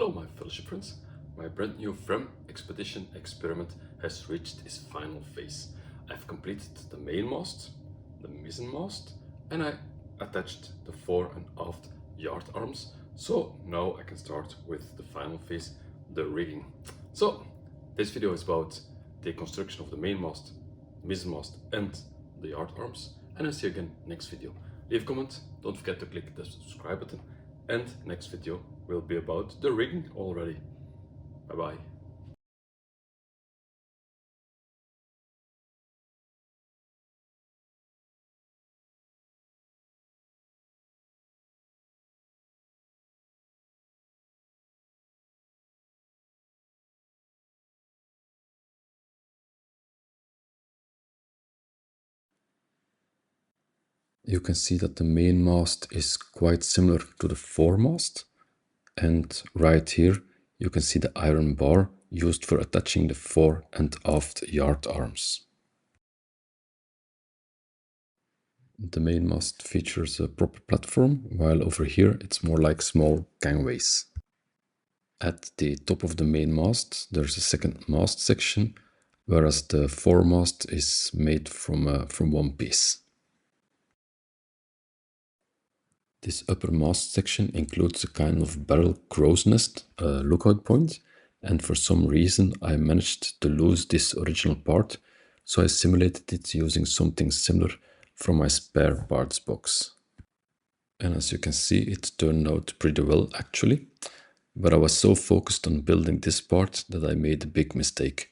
Hello my fellowship friends, my brand new Fram expedition experiment has reached its final phase. I've completed the mainmast, the mizzen mast, and I attached the fore and aft yard arms, so now I can start with the final phase, the rigging. So this video is about the construction of the mainmast, mizzen mast and the yard arms, and I'll see you again next video. Leave a comment, don't forget to click the subscribe button, and next video will be about the rigging already. Bye bye. You can see that the main mast is quite similar to the foremast, and right here you can see the iron bar used for attaching the fore and aft yard arms. The main mast features a proper platform, while over here it's more like small gangways. At the top of the main mast there's a second mast section, whereas the foremast is made from one piece. This upper mast section includes a kind of barrel crow's nest, a lookout point, and for some reason I managed to lose this original part, so I simulated it using something similar from my spare parts box. And as you can see, it turned out pretty well actually, but I was so focused on building this part that I made a big mistake.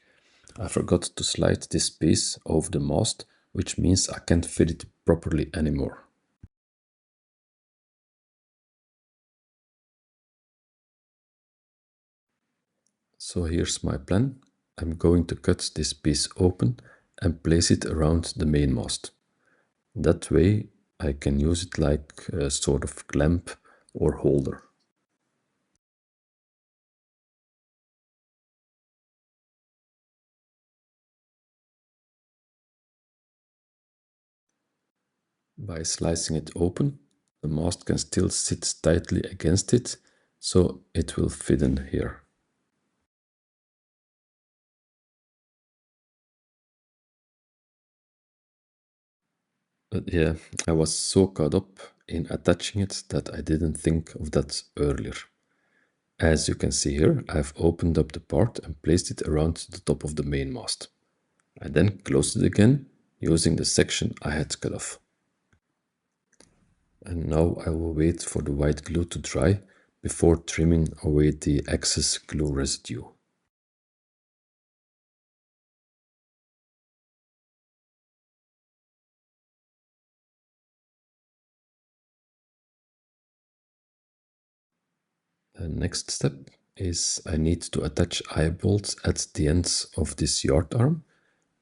I forgot to slide this piece over the mast, which means I can't fit it properly anymore. So here's my plan. I'm going to cut this piece open and place it around the main mast. That way I can use it like a sort of clamp or holder. By slicing it open, the mast can still sit tightly against it, so it will fit in here. But yeah, I was so caught up in attaching it that I didn't think of that earlier. As you can see here, I've opened up the part and placed it around the top of the main mast. I then closed it again using the section I had cut off. And now I will wait for the white glue to dry before trimming away the excess glue residue. The next step is I need to attach eye bolts at the ends of this yard arm,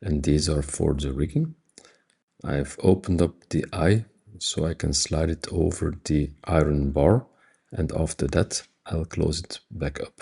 and these are for the rigging. I've opened up the eye so I can slide it over the iron bar, and after that I'll close it back up.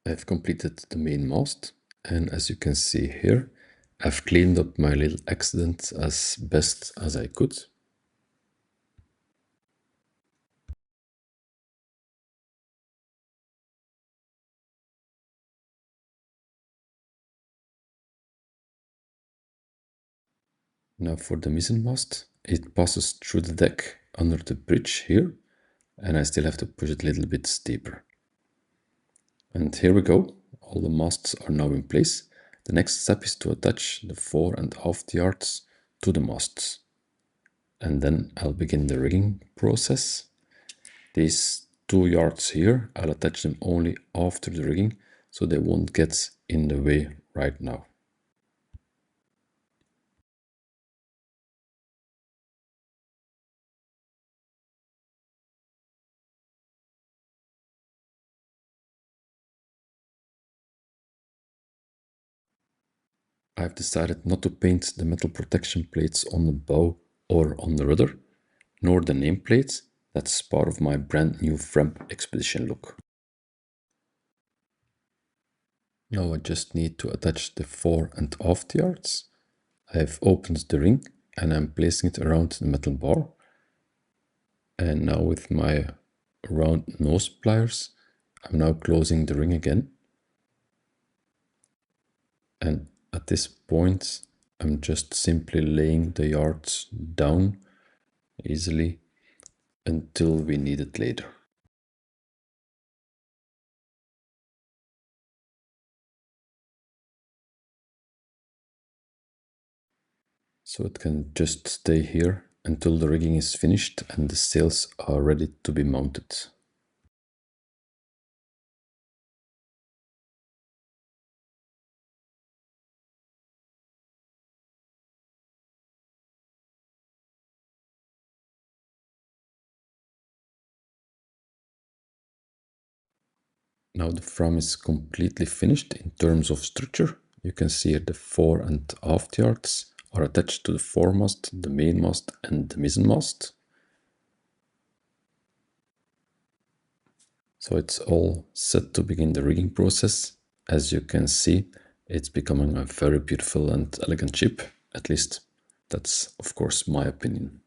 I've completed the main mast, and as you can see here, I've cleaned up my little accident as best as I could. Now for the mizzen mast, it passes through the deck under the bridge here, and I still have to push it a little bit steeper. And here we go, all the masts are now in place. The next step is to attach the fore and aft yards to the masts. And then I'll begin the rigging process. These 2 yards here, I'll attach them only after the rigging, so they won't get in the way right now. I've decided not to paint the metal protection plates on the bow or on the rudder, nor the nameplates. That's part of my brand new Fram expedition look. Now I just need to attach the fore and aft yards. I've opened the ring and I'm placing it around the metal bar. And now with my round nose pliers, I'm now closing the ring again. And at this point, I'm just simply laying the yards down easily until we need it later. So it can just stay here until the rigging is finished and the sails are ready to be mounted. Now the Fram is completely finished in terms of structure. You can see here the fore and aft yards are attached to the foremast, the mainmast and the mizzenmast. So it's all set to begin the rigging process. As you can see, it's becoming a very beautiful and elegant ship. At least that's of course my opinion.